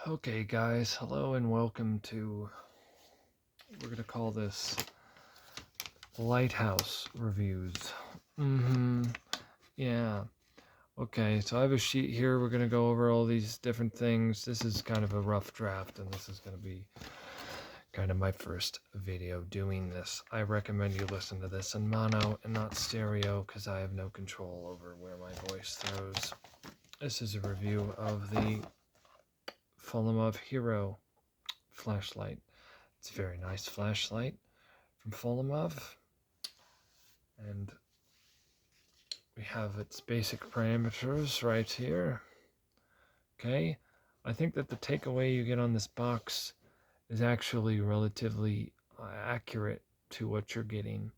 Okay guys, hello and welcome to, we're going to call this Lighthouse Reviews. Yeah. Okay, so I have a sheet here. We're going to go over all these different things. This is kind of a rough draft, and this is going to be kind of my first video doing this. I recommend you listen to this in mono and not stereo, because I have no control over where my voice throws. This is a review of the Folomov Hero flashlight. It's a very nice flashlight from Folomov, and we have its basic parameters right here. Okay, I think that the takeaway you get on this box is actually relatively accurate to what you're getting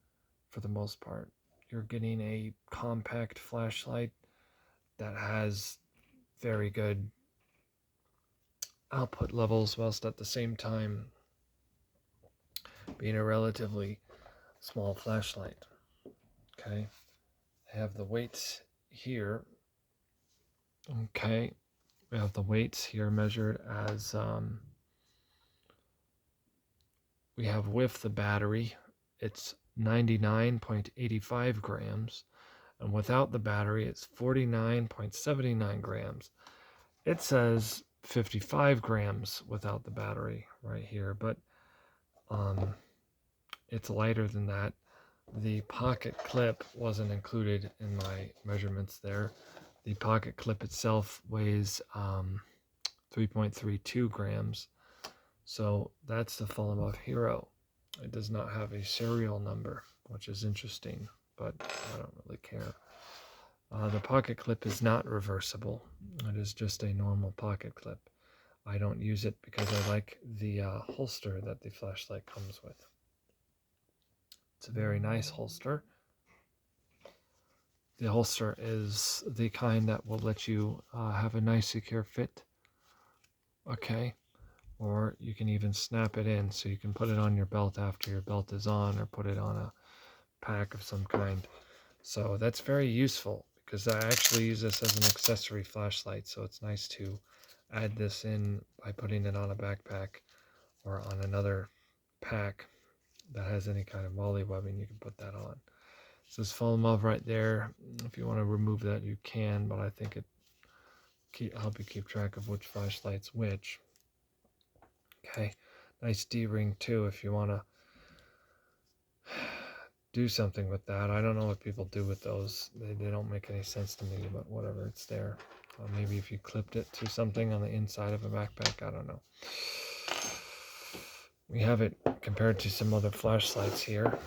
for the most part. You're getting a compact flashlight that has very good output levels, whilst at the same time being a relatively small flashlight. Okay, I have the weights here. Okay, we have the weights here measured as we have with the battery, it's 99.85 grams, and without the battery, it's 49.79 grams. It says 55 grams without the battery right here, but it's lighter than that. The pocket clip wasn't included in my measurements there. The pocket clip itself weighs 3.32 grams. So that's the Folomov Hero. It does not have a serial number, which is interesting, but I don't really care. The pocket clip is not reversible. It is just a normal pocket clip. I don't use it because I like the holster that the flashlight comes with. It's a very nice holster. The holster is the kind that will let you have a nice secure fit. Okay. Or you can even snap it in, so you can put it on your belt after your belt is on, or put it on a pack of some kind. So that's very useful, because I actually use this as an accessory flashlight, so it's nice to add this in by putting it on a backpack or on another pack that has any kind of molly webbing. You can put that on. So this Folomov right there, if you want to remove that you can, but I think it help you keep track of which flashlight's which. Okay, nice D-ring too if you want to do something with that. I don't know what people do with those. They don't make any sense to me, but whatever, it's there. Maybe if you clipped it to something on the inside of a backpack, I don't know. We have it compared to some other flashlights here.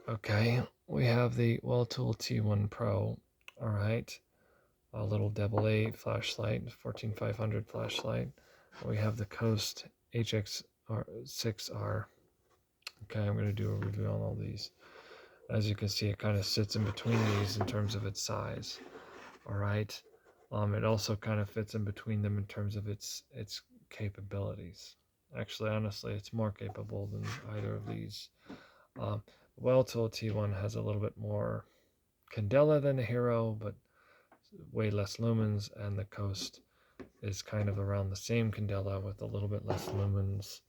Okay, we have the Well-Tool T1 Pro. All right, a little AA flashlight, 14500 flashlight. We have the Coast HX6R. Okay, I'm going to do a review on all these. As you can see, it kind of sits in between these in terms of its size. All right. It also kind of fits in between them in terms of its capabilities. Actually, honestly, it's more capable than either of these. Well-Tool T1 has a little bit more candela than the Hero, but way less lumens, and the Coast is kind of around the same candela with a little bit less lumens.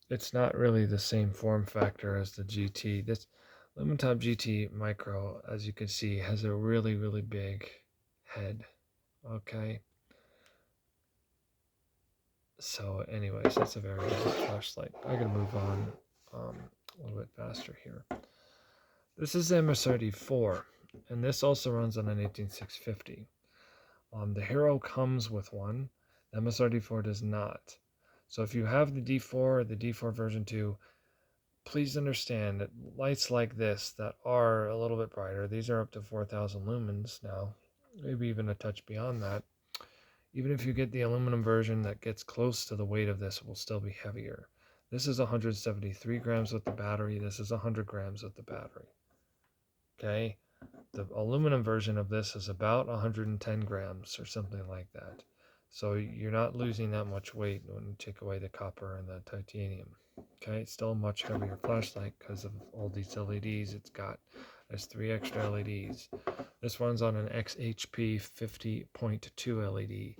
It's not really the same form factor as the GT. This Lumentop GT Micro, as you can see, has a really, really big head. Okay. So anyways, that's a very nice flashlight. I'm going to move on a little bit faster here. This is the MSRD4, and this also runs on an 18650. The Hero comes with one. The MSRD4 does not. So if you have the D4 or the D4 version 2, please understand that lights like this that are a little bit brighter, these are up to 4000 lumens now, maybe even a touch beyond that. Even if you get the aluminum version that gets close to the weight of this, it will still be heavier. This is 173 grams with the battery. This is 100 grams with the battery. Okay, the aluminum version of this is about 110 grams or something like that. So you're not losing that much weight when you take away the copper and the titanium. Okay, it's still a much heavier flashlight because of all these LEDs. It's got Has 3 extra LEDs. This one's on an XHP 50.2 LED.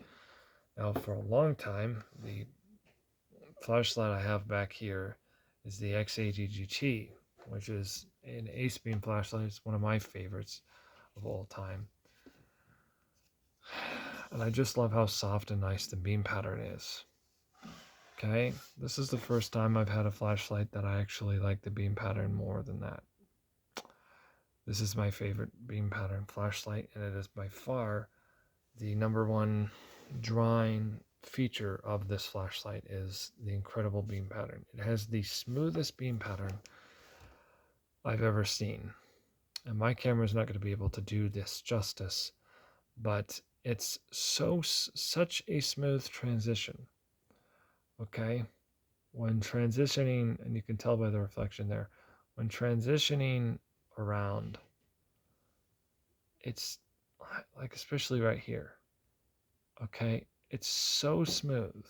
Now, for a long time, the flashlight I have back here is the XAGGT, which is an ace beam flashlight. It's one of my favorites of all time. And I just love how soft and nice the beam pattern is. Okay, this is the first time I've had a flashlight that I actually like the beam pattern more than that. This is my favorite beam pattern flashlight, and it is by far the #1 drawing feature of this flashlight is the incredible beam pattern. It has the smoothest beam pattern I've ever seen. And my camera is not going to be able to do this justice, but it's such a smooth transition. Okay, when transitioning, and you can tell by the reflection there, when transitioning around, it's like, especially right here, okay, it's so smooth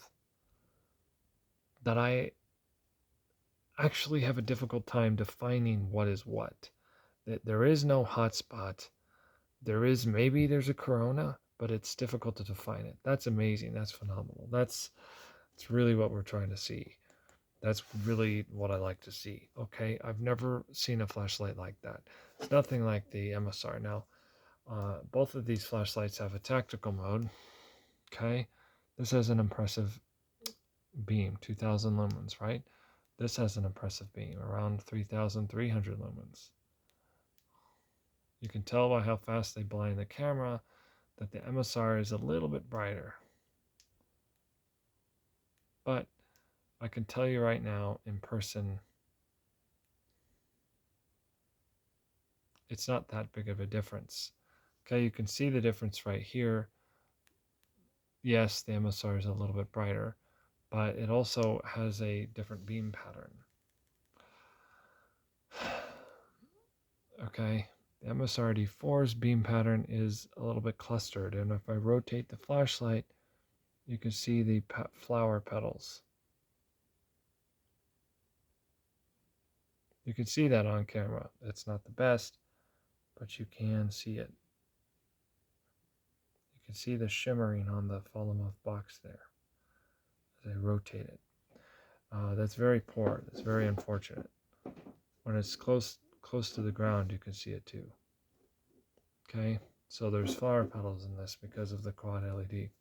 that I actually have a difficult time defining what is what. That there is no hotspot. Maybe there's a corona, but it's difficult to define it. That's amazing. That's phenomenal. It's really what we're trying to see. That's really what I like to see. Okay, I've never seen a flashlight like that. It's nothing like the MSR. Now, both of these flashlights have a tactical mode. Okay, this has an impressive beam, 2,000 lumens, right? This has an impressive beam, around 3,300 lumens. You can tell by how fast they blind the camera that the MSR is a little bit brighter. But I can tell you right now, in person, it's not that big of a difference. Okay, you can see the difference right here. Yes, the MSR is a little bit brighter, but it also has a different beam pattern. Okay, the MSRD4's beam pattern is a little bit clustered, and if I rotate the flashlight, you can see the flower petals. You can see that on camera. It's not the best, but you can see it. You can see the shimmering on the Folomov box there as I rotate it. That's very poor. That's very unfortunate. When it's close to the ground, you can see it too. Okay, so there's flower petals in this because of the quad LED.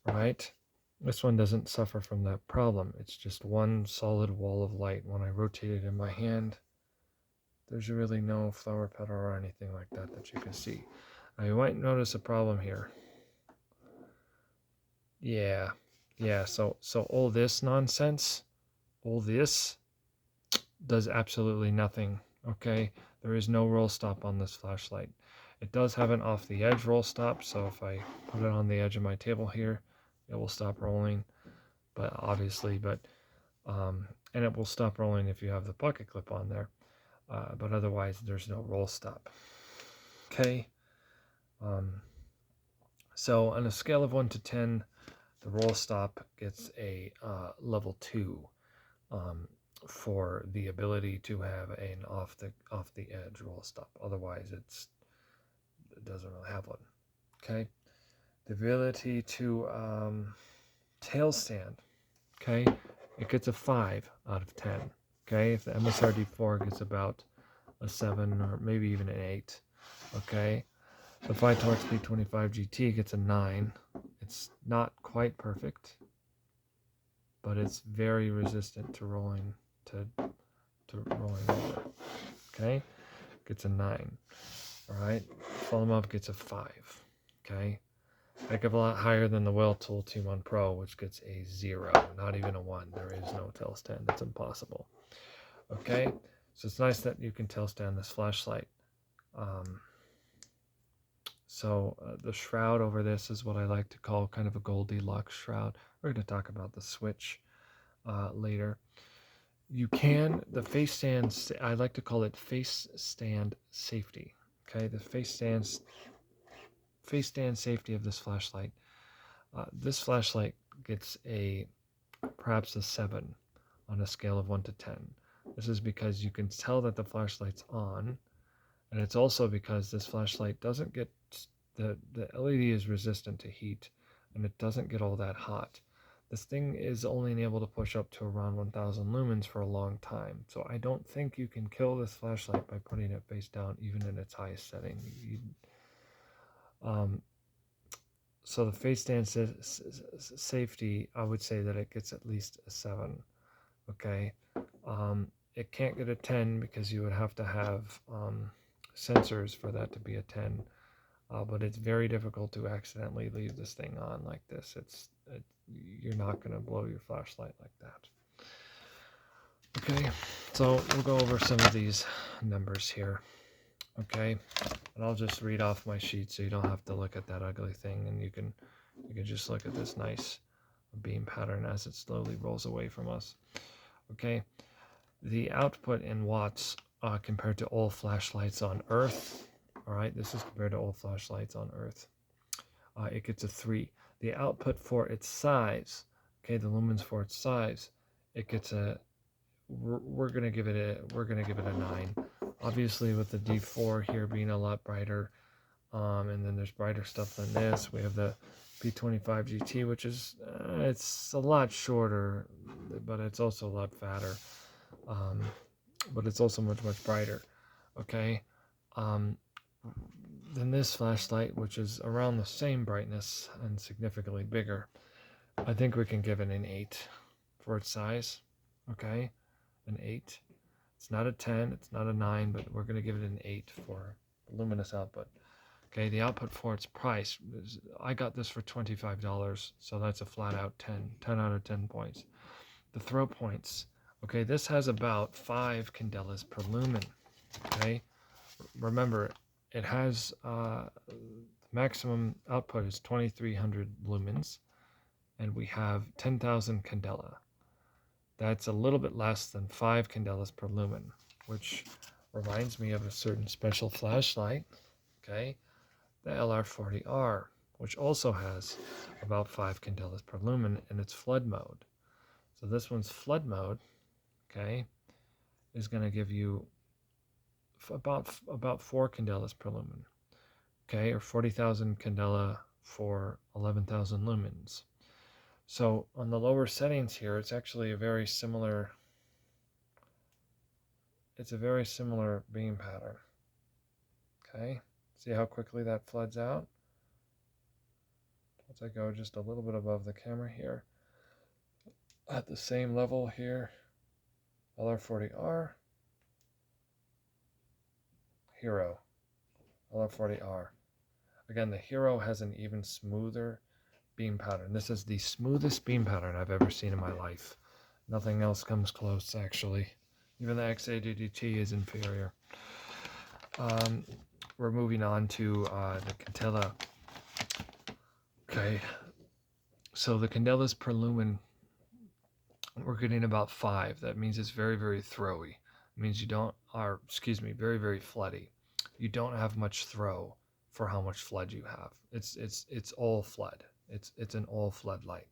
All right, this one doesn't suffer from that problem. It's just one solid wall of light. When I rotate it in my hand, there's really no flower petal or anything like that that you can see. Now you might notice a problem here. Yeah, so all this nonsense, all this does absolutely nothing. Okay, there is no roll stop on this flashlight. It does have an off the edge roll stop, so if I put it on the edge of my table here, it will stop rolling. But obviously, and it will stop rolling if you have the pocket clip on there. But otherwise, there's no roll stop. Okay. So on a scale of 1 to 10, the roll stop gets a level 2 for the ability to have an off the edge roll stop. Otherwise, it doesn't really have one. Okay. The ability to tail stand. Okay. It gets a 5 out of 10. Okay. If the MSRD4 gets about a 7 or maybe even an 8. Okay. The PyTorch P25 GT gets a 9. It's not quite perfect, but it's very resistant to rolling over. Okay, gets a 9. All right, Folomov gets a 5. Okay, heck of a lot higher than the Well Tool T1 Pro, which gets a 0, not even a 1. There is no tail stand. That's impossible. Okay, so it's nice that you can tail stand this flashlight. So the shroud over this is what I like to call kind of a Goldilocks shroud. We're going to talk about the switch later. You can, the face stand, I like to call it face stand safety. Okay, the face stand safety of this flashlight. This flashlight gets perhaps a 7 on a scale of 1 to 10. This is because you can tell that the flashlight's on And it's also because this flashlight doesn't get, the LED is resistant to heat, and it doesn't get all that hot. This thing is only able to push up to around 1000 lumens for a long time. So I don't think you can kill this flashlight by putting it face down, even in its highest setting. So the face stand safety, I would say that it gets at least a 7. Okay. It can't get a 10 because you would have to have sensors for that to be a 10. But it's very difficult to accidentally leave this thing on like this. You're not going to blow your flashlight like that. Okay, so we'll go over some of these numbers here. Okay, and I'll just read off my sheet so you don't have to look at that ugly thing, and you can just look at this nice beam pattern as it slowly rolls away from us. Okay, the output in watts compared to all flashlights on Earth. All right, this is compared to all flashlights on Earth. It gets a 3. The output for its size, okay, the lumens for its size, it gets a. We're gonna give it a 9. Obviously, with the D4 here being a lot brighter, and then there's brighter stuff than this. We have the P25 GT, which is it's a lot shorter, but it's also a lot fatter. But it's also much brighter. Okay. Then this flashlight, which is around the same brightness and significantly bigger, I think we can give it an 8 for its size. Okay, an 8. It's not a 10, it's not a 9, but we're going to give it an 8 for luminous output. Okay, the output for its price, I got this for $25, so that's a flat out 10 out of 10 points. The throw points, okay, this has about 5 candelas per lumen. Okay, remember, it has maximum output is 2300 lumens, and we have 10,000 candela. That's a little bit less than 5 candelas per lumen, which reminds me of a certain special flashlight, okay, the LR40R, which also has about 5 candelas per lumen in its flood mode. So this one's flood mode, okay, is going to give you about 4 candelas per lumen, okay, or 40,000 candela for 11,000 lumens. So on the lower settings here, it's actually a very similar beam pattern. Okay, see how quickly that floods out? Once I go just a little bit above the camera here, at the same level here, LR40R, Hero, LR40R. Again, the Hero has an even smoother beam pattern. This is the smoothest beam pattern I've ever seen in my life. Nothing else comes close, actually. Even the XADDT is inferior. We're moving on to the candela. Okay, so the candelas per lumen, we're getting about 5. That means it's very throwy. It means very floody. You don't have much throw for how much flood you have. It's all flood. It's an all flood light.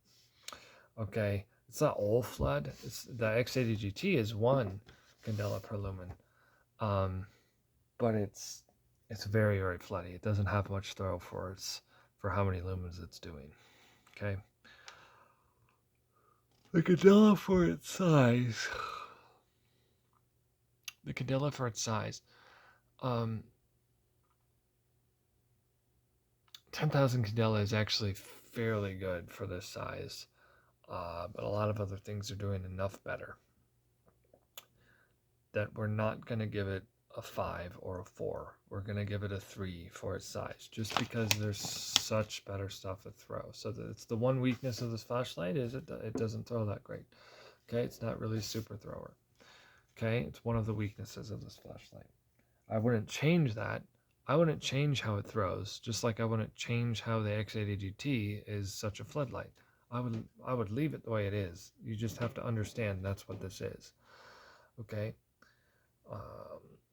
Okay, it's not all flood. It's the X80GT is 1 candela per lumen, but it's very floody. It doesn't have much throw for how many lumens it's doing. Okay, the candela for its size. 10,000 candela is actually fairly good for this size, but a lot of other things are doing enough better that we're not going to give it a 5 or a 4. We're going to give it a 3 for its size, just because there's such better stuff at throw. So it's the one weakness of this flashlight is it doesn't throw that great. Okay, it's not really a super thrower. Okay, it's one of the weaknesses of this flashlight. I wouldn't change that. I wouldn't change how it throws, just like I wouldn't change how the X80GT is such a floodlight. I would leave it the way it is. You just have to understand that's what this is. Okay.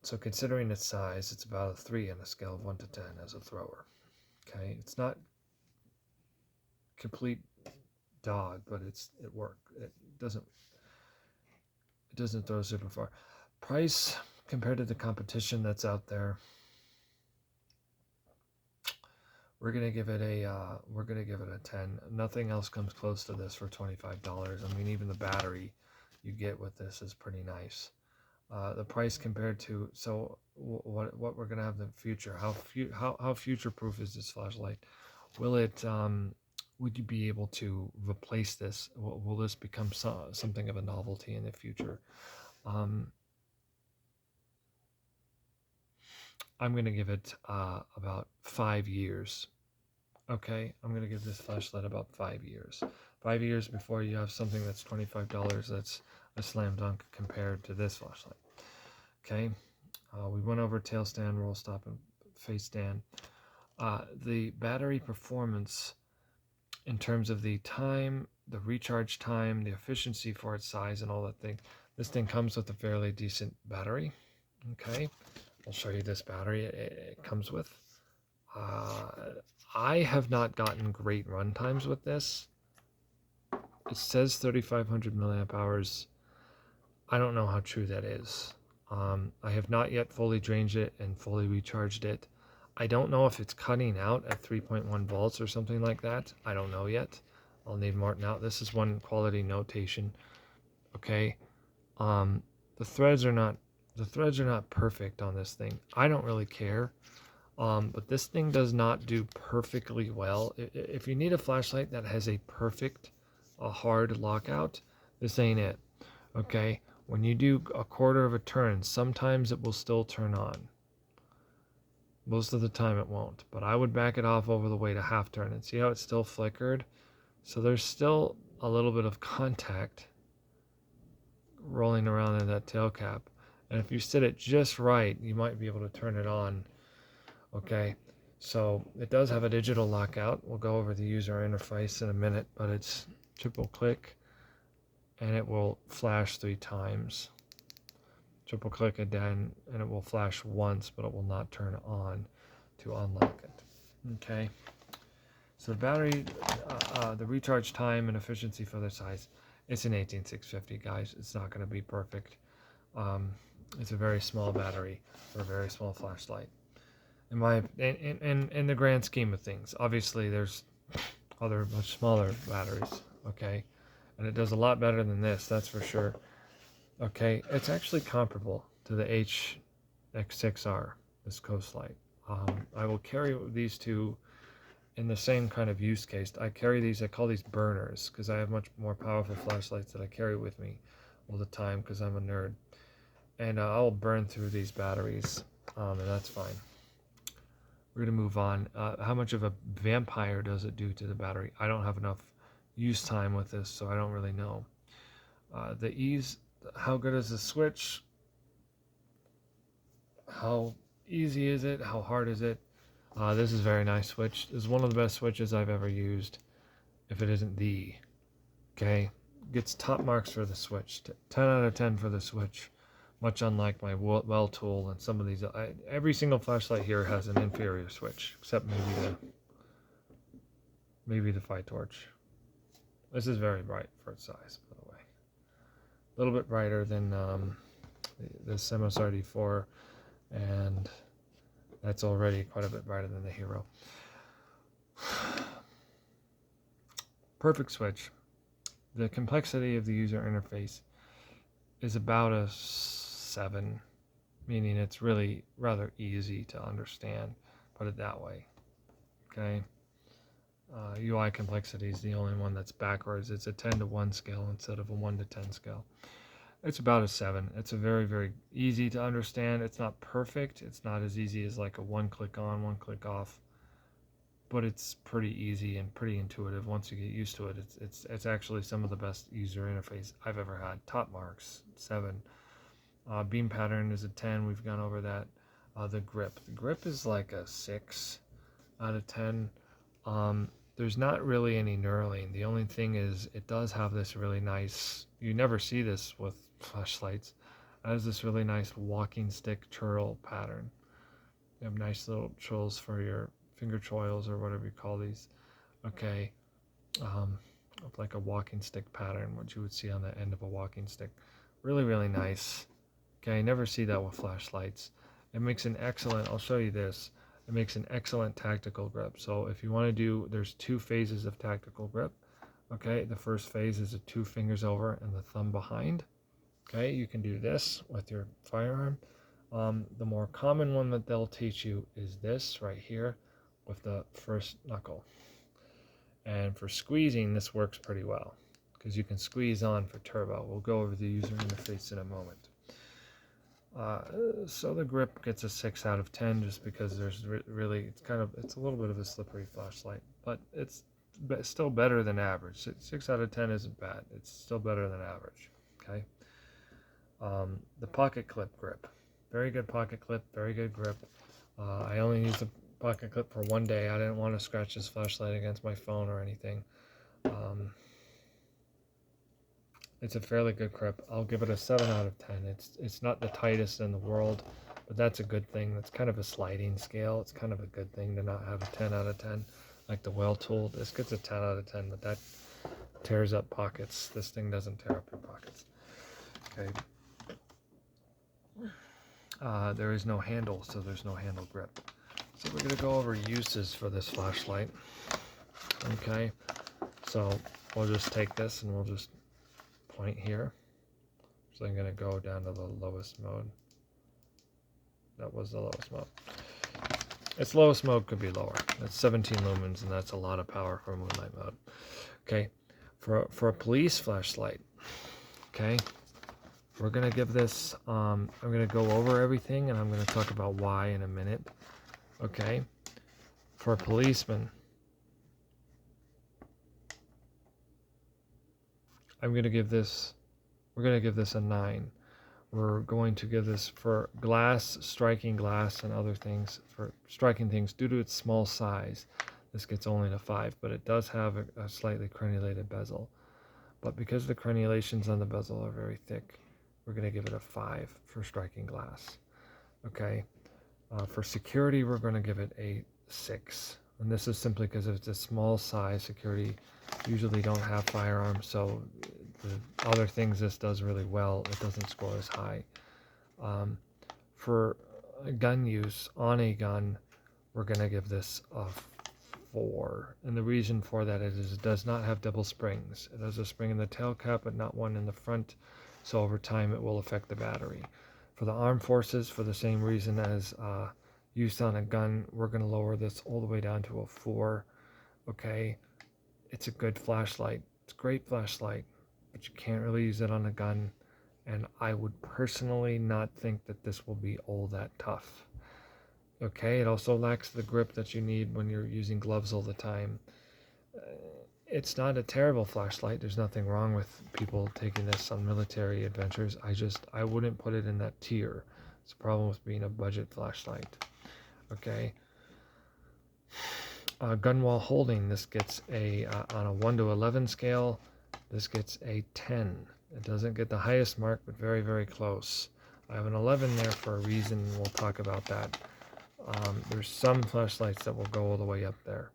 So considering its size, it's about a 3 on a scale of 1 to 10 as a thrower. Okay, it's not complete dog, but it works. It doesn't throw super far. Price compared to the competition that's out there, We're gonna give it a 10. Nothing else comes close to this for $25. I mean, even the battery you get with this is pretty nice. The price compared to, so what we're gonna have in the future? How future proof is this flashlight? Will it would you be able to replace this? Will this become something of a novelty in the future? I'm going to give it about 5 years. Okay, I'm going to give this flashlight about 5 years. 5 years before you have something that's $25 that's a slam dunk compared to this flashlight. Okay, we went over tail stand, roll stop, and face stand. The battery performance in terms of the time, the recharge time, the efficiency for its size and all that thing. This thing comes with a fairly decent battery. Okay, I'll show you this battery it comes with. I have not gotten great run times with this. It says 3,500 milliamp hours. I don't know how true that is. I have not yet fully drained it and fully recharged it. I don't know if it's cutting out at 3.1 volts or something like that. I don't know yet. I'll need Martin out. This is one quality notation. Okay. The threads are not perfect on this thing. I don't really care. But this thing does not do perfectly well. If you need a flashlight that has a perfect, hard lockout, this ain't it. Okay. When you do a quarter of a turn, sometimes it will still turn on. Most of the time it won't, but I would back it off over the way to half turn and see how it's still flickered. So there's still a little bit of contact rolling around in that tail cap. And if you set it just right, you might be able to turn it on. Okay, so it does have a digital lockout. We'll go over the user interface in a minute, but it's triple click and it will flash 3 times. Triple click again and it will flash once, but it will not turn on to unlock it. Okay, so the battery, the recharge time and efficiency for the size, it's an 18650, guys. It's not going to be perfect. It's a very small battery for a very small flashlight. In the grand scheme of things, obviously there's other much smaller batteries. Okay, and it does a lot better than this, that's for sure. Okay, it's actually comparable to the HX6R, this Coast Light. I will carry these two in the same kind of use case. I carry these, I call these burners, because I have much more powerful flashlights that I carry with me all the time because I'm a nerd. And I'll burn through these batteries, and that's fine. We're going to move on. How much of a vampire does it do to the battery? I don't have enough use time with this, so I don't really know. The ease, how good is the switch? How easy is it? How hard is it? This is a very nice switch. This is one of the best switches I've ever used, if it isn't the. Okay, gets top marks for the switch. 10 out of 10 for the switch. Much unlike my well tool and some of these. Every single flashlight here has an inferior switch, except maybe the Phi Torch. This is very bright for its size, by the way. A little bit brighter than the Semos RD4, and that's already quite a bit brighter than the Hero. Perfect switch. The complexity of the user interface is about a 7, meaning it's really rather easy to understand, put it that way. Okay. UI complexity is the only one that's backwards. It's a 10 to 1 scale instead of a 1 to 10 scale. It's about a 7. It's a very, very easy to understand. It's not perfect. It's not as easy as like a 1 click on, 1 click off, but it's pretty easy and pretty intuitive once you get used to it. It's actually some of the best user interface I've ever had. Top marks, 7. Beam pattern is a 10. We've gone over that. The grip is like a 6 out of 10. There's not really any knurling. The only thing is it does have this really nice, you never see this with flashlights, it has this really nice walking stick churl pattern. You have nice little churls for your finger choils or whatever you call these. Okay, like a walking stick pattern, what you would see on the end of a walking stick. Really, really nice. Okay, I never see that with flashlights. It makes an excellent, I'll show you this. It makes an excellent tactical grip. So if you want to do, there's 2 phases of tactical grip. Okay, the first phase is the 2 fingers over and the thumb behind. Okay, you can do this with your firearm. The more common one that they'll teach you is this right here with the first knuckle. And for squeezing, this works pretty well because you can squeeze on for turbo. We'll go over the user interface in a moment. So the grip gets a 6 out of 10 just because there's really, it's a little bit of a slippery flashlight, but it's still better than average. 6 out of 10 isn't bad. It's still better than average. Okay. The pocket clip grip. Very good pocket clip, very good grip. I only used the pocket clip for 1 day. I didn't want to scratch this flashlight against my phone or anything. It's a fairly good grip. I'll give it a 7 out of 10. It's not the tightest in the world, but that's a good thing. That's kind of a sliding scale. It's kind of a good thing to not have a 10 out of 10. Like the well tool, this gets a 10 out of 10, but that tears up pockets. This thing doesn't tear up your pockets. Okay. There is no handle, so there's no handle grip. So we're going to go over uses for this flashlight. Okay, so we'll just take this and we'll just point here. So I'm going to go down to the lowest mode. That was the lowest mode. Its lowest mode could be lower. That's 17 lumens, and that's a lot of power for moonlight mode. Okay, for a police flashlight, okay, we're going to give this, I'm going to go over everything, and I'm going to talk about why in a minute. Okay, for a policeman, we're going to give this a 9. We're going to give this for glass, striking glass and other things, for striking things due to its small size. This gets only a 5, but it does have a slightly crenulated bezel. But because the crenulations on the bezel are very thick, we're going to give it a 5 for striking glass. Okay. For security, we're going to give it a 6. And this is simply because it's a small size. Security usually don't have firearms, so the other things this does really well, it doesn't score as high. For gun use on a gun, we're going to give this a 4. And the reason for that is it does not have double springs. It has a spring in the tail cap, but not one in the front. So over time, it will affect the battery. For the armed forces, for the same reason as used on a gun, we're going to lower this all the way down to a 4. Okay, it's a good flashlight. It's a great flashlight, but you can't really use it on a gun. And I would personally not think that this will be all that tough. Okay, it also lacks the grip that you need when you're using gloves all the time. It's not a terrible flashlight. There's nothing wrong with people taking this on military adventures. I wouldn't put it in that tier. It's a problem with being a budget flashlight. Okay. Gun while holding, this gets on a 1 to 11 scale, this gets a 10. It doesn't get the highest mark, but very, very close. I have an 11 there for a reason. We'll talk about that. There's some flashlights that will go all the way up there.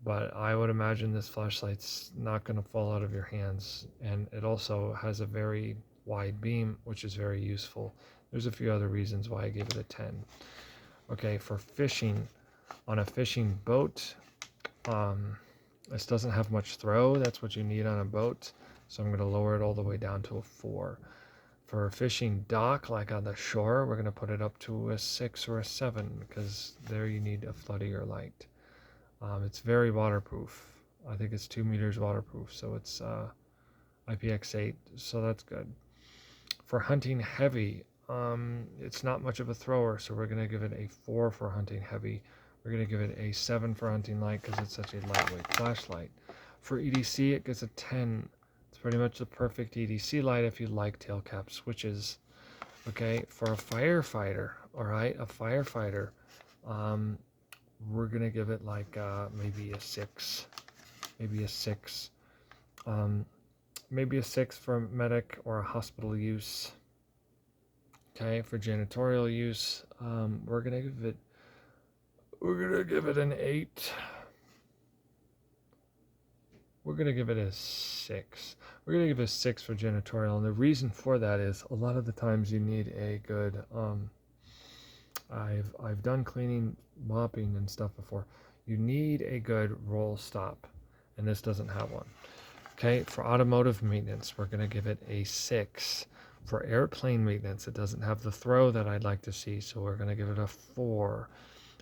But I would imagine this flashlight's not going to fall out of your hands. And it also has a very wide beam, which is very useful. There's a few other reasons why I gave it a 10. Okay, for fishing, on a fishing boat, this doesn't have much throw. That's what you need on a boat. So I'm going to lower it all the way down to a 4. For a fishing dock, like on the shore, we're going to put it up to a 6 or a 7 because there you need a floodier light. It's very waterproof. I think it's 2 meters waterproof, so it's IPX8, so that's good. For hunting heavy, it's not much of a thrower, so we're going to give it a 4 for hunting heavy. We're going to give it a 7 for hunting light because it's such a lightweight flashlight. For EDC, it gets a 10. It's pretty much the perfect EDC light if you like tail cap switches. Okay, for a firefighter, all right, a firefighter, we're going to give it like maybe a 6. Maybe a 6. Maybe a 6 for medic or a hospital use. Okay, for janitorial use, we're going to give it an 8. We're going to give it a 6. We're going to give it a 6 for janitorial, and the reason for that is a lot of the times you need a good I've done cleaning, mopping and stuff before. You need a good roll stop, and this doesn't have one. Okay, for automotive maintenance, we're going to give it a 6. For airplane maintenance, it doesn't have the throw that I'd like to see, so we're going to give it a 4.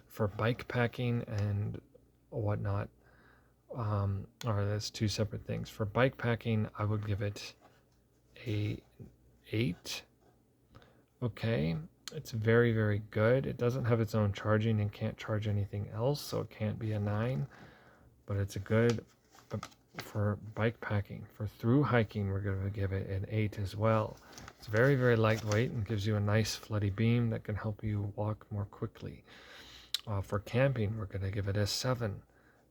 For bike packing and whatnot, or that's two separate things. For bike packing, I would give it a 8. Okay, it's very, very good. It doesn't have its own charging and can't charge anything else, so it can't be a 9, but it's a good for bike packing. For through hiking, we're going to give it an 8 as well. It's very, very lightweight and gives you a nice floody beam that can help you walk more quickly. For camping, we're going to give it a 7.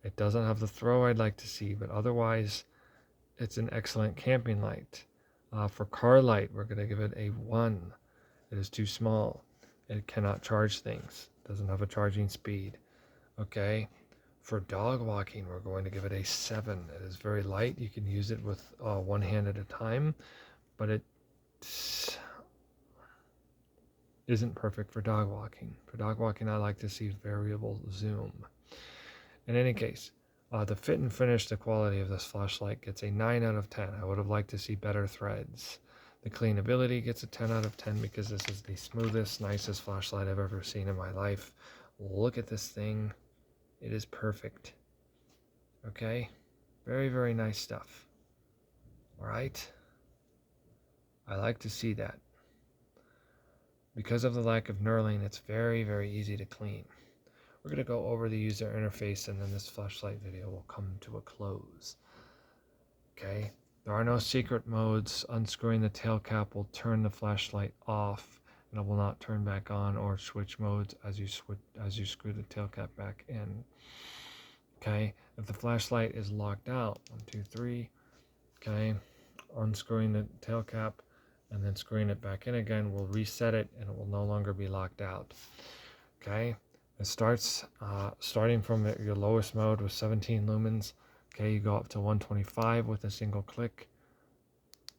It doesn't have the throw I'd like to see, but otherwise, it's an excellent camping light. For car light, we're going to give it a 1. It is too small. It cannot charge things. Doesn't have a charging speed. Okay. For dog walking, we're going to give it a 7. It is very light. You can use it with one hand at a time, but it isn't perfect for dog walking. For dog walking, I like to see variable zoom. In any case, the fit and finish, the quality of this flashlight gets a 9 out of 10. I would have liked to see better threads. The cleanability gets a 10 out of 10 because this is the smoothest, nicest flashlight I've ever seen in my life. Look at this thing. It is perfect. Okay? Very, very nice stuff. All right? I like to see that. Because of the lack of knurling, it's very, very easy to clean. We're going to go over the user interface, and then this flashlight video will come to a close. Okay? There are no secret modes. Unscrewing the tail cap will turn the flashlight off, and it will not turn back on or switch modes as you screw the tail cap back in. Okay, if the flashlight is locked out, 1, 2, 3. Okay, unscrewing the tail cap and then screwing it back in again will reset it, and it will no longer be locked out. Okay, it starts starting from your lowest mode with 17 lumens. Okay, you go up to 125 with a single click,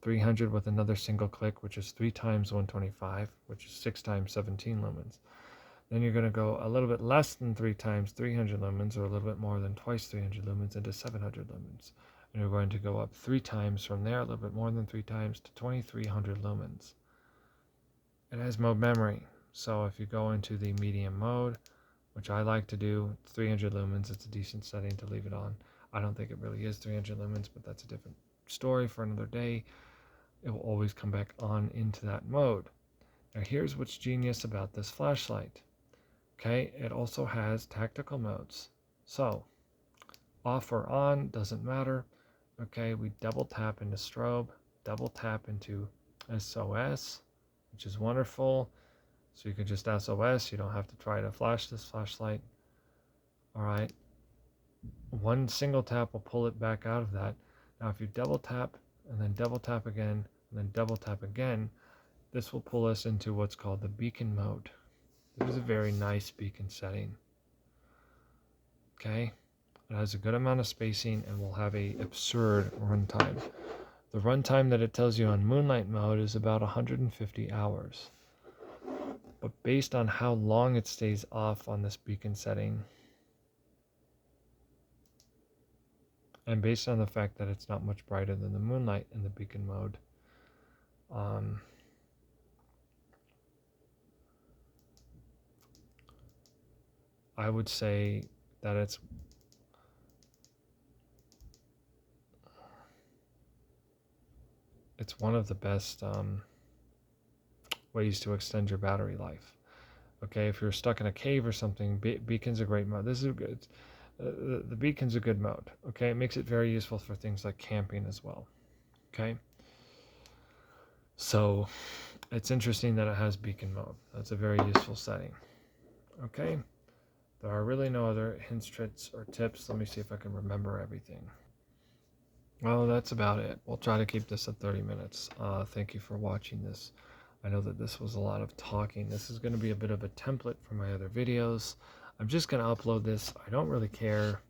300 with another single click, which is 3 times 125, which is 6 times 17 lumens. Then you're going to go a little bit less than 3 times 300 lumens, or a little bit more than twice 300 lumens, into 700 lumens. And you're going to go up 3 times from there, a little bit more than 3 times, to 2300 lumens. It has mode memory, so if you go into the medium mode, which I like to do, 300 lumens, it's a decent setting to leave it on. I don't think it really is 300 lumens, but that's a different story for another day. It will always come back on into that mode. Now here's what's genius about this flashlight. Okay, it also has tactical modes. So, off or on, doesn't matter. Okay, we double tap into strobe, double tap into SOS, which is wonderful. So you can just SOS, you don't have to try to flash this flashlight. All right, one single tap will pull it back out of that. Now if you double tap and then double tap again and then double tap again, this will pull us into what's called the beacon mode. This is a very nice beacon setting. Okay, it has a good amount of spacing and will have a absurd runtime. The runtime that it tells you on moonlight mode is about 150 hours. But based on how long it stays off on this beacon setting, and based on the fact that it's not much brighter than the moonlight in the beacon mode, I would say that it's one of the best ways to extend your battery life. Okay, if you're stuck in a cave or something, beacon's a great mode. This is good. The beacon's a good mode. Okay, it makes it very useful for things like camping as well. Okay, so it's interesting that it has beacon mode. That's a very useful setting. Okay, there are really no other hints, tricks, or tips. Let me see if I can remember everything. Well, that's about it. We'll try to keep this at 30 minutes. Thank you for watching this. I know that this was a lot of talking. This is going to be a bit of a template for my other videos. I'm just going to upload this. I don't really care.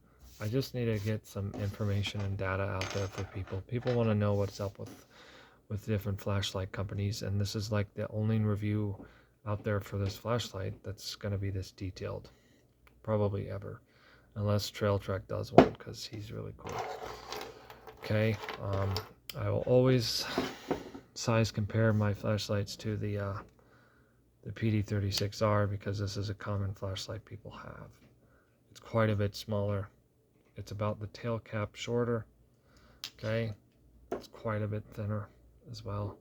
I just need to get some information and data out there for people. People want to know what's up with different flashlight companies, and this is like the only review out there for this flashlight that's going to be this detailed, probably ever, unless Trail Trek does one, because he's really cool. Okay, I will always size compare my flashlights to the PD36R, because this is a common flashlight people have. It's quite a bit smaller. It's about the tail cap shorter. Okay, it's quite a bit thinner as well.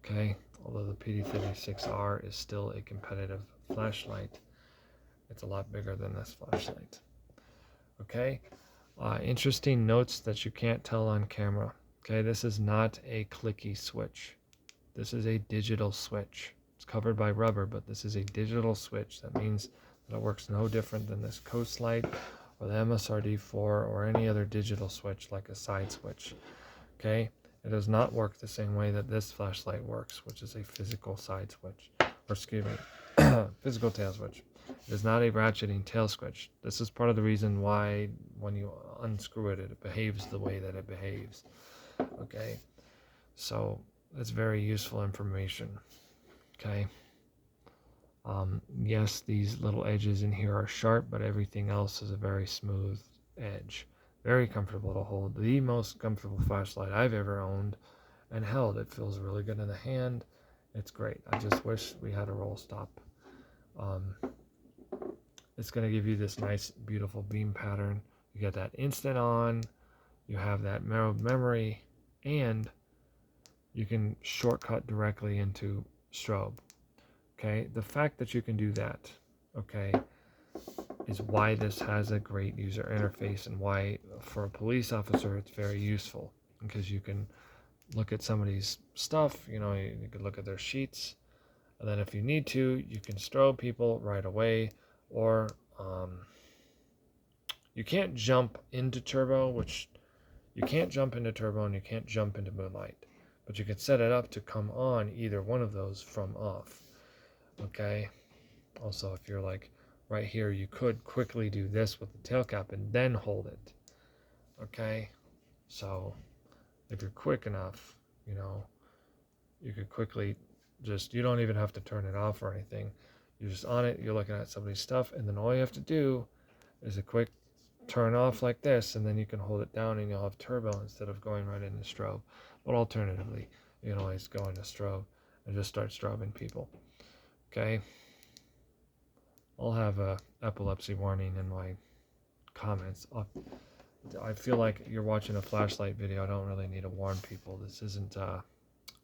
Okay, although the PD36R is still a competitive flashlight, it's a lot bigger than this flashlight. Okay, interesting notes that you can't tell on camera. Okay, this is not a clicky switch. This is a digital switch. It's covered by rubber, but this is a digital switch. That means that it works no different than this Coast Light or the MSRD4 or any other digital switch like a side switch. Okay, it does not work the same way that this flashlight works, which is a physical side switch, or excuse me, physical tail switch. It is not a ratcheting tail switch. This is part of the reason why when you unscrew it, it behaves the way that it behaves. Okay, so that's very useful information. Okay. Yes, these little edges in here are sharp, but everything else is a very smooth edge. Very comfortable to hold. The most comfortable flashlight I've ever owned and held. It feels really good in the hand. It's great. I just wish we had a roll stop. It's going to give you this nice, beautiful beam pattern. You get that instant on. You have that mirrored memory, and you can shortcut directly into strobe. Okay, the fact that you can do that, okay, is why this has a great user interface, and why for a police officer it's very useful, because you can look at somebody's stuff, you know, you can look at their sheets, and then if you need to, you can strobe people right away, or you can't jump into turbo, which you can't jump into turbo and you can't jump into moonlight, but you can set it up to come on either one of those from off. Okay, also if you're like right here, you could quickly do this with the tail cap and then hold it. Okay, so if you're quick enough, you know, you could quickly just, you don't even have to turn it off or anything. You're just on it, you're looking at somebody's stuff, and then all you have to do is a quick turn off like this, and then you can hold it down and you'll have turbo instead of going right into strobe. But alternatively, you can always go into strobe and just start strobing people. Okay, I'll have a epilepsy warning in my comments. I feel like you're watching a flashlight video. I don't really need to warn people. This isn't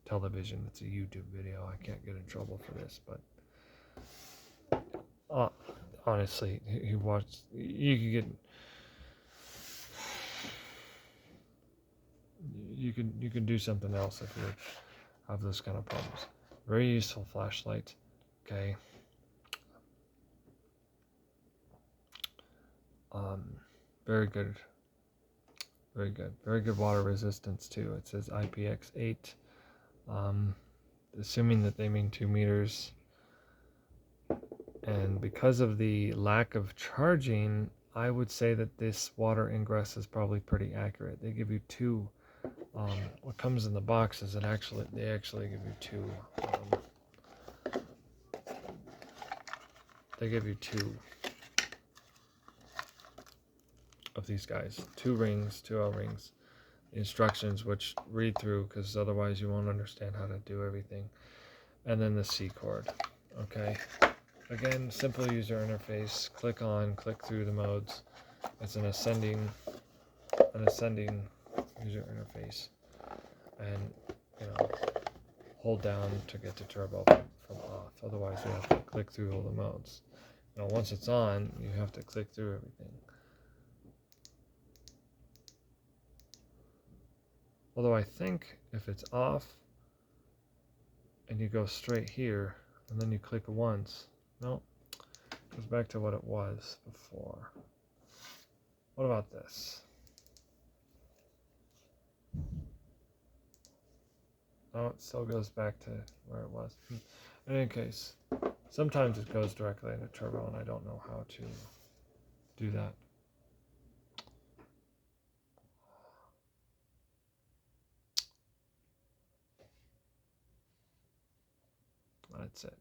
television. It's a YouTube video. I can't get in trouble for this, but honestly, you can do something else if you have those kind of problems. Very useful flashlight. Okay. Very good. Very good. Very good water resistance too. It says IPX8. Assuming that they mean 2 meters. And because of the lack of charging, I would say that this water ingress is probably pretty accurate. They give you 2. What comes in the box is they actually give you 2. They give you 2 of these guys, 2 rings, 2 O-rings, instructions which read through, because otherwise you won't understand how to do everything, and then the C cord. Okay, again, simple user interface. Click on, click through the modes. It's an ascending user interface, and you know, hold down to get to turbo from off. Otherwise you have to click through all the modes. You know, once it's on, you have to click through everything. Although I think if it's off and you go straight here and then you click once, no, it goes back to what it was before. What about this? No, it still goes back to where it was. In any case, sometimes it goes directly into turbo and I don't know how to do that. That's it.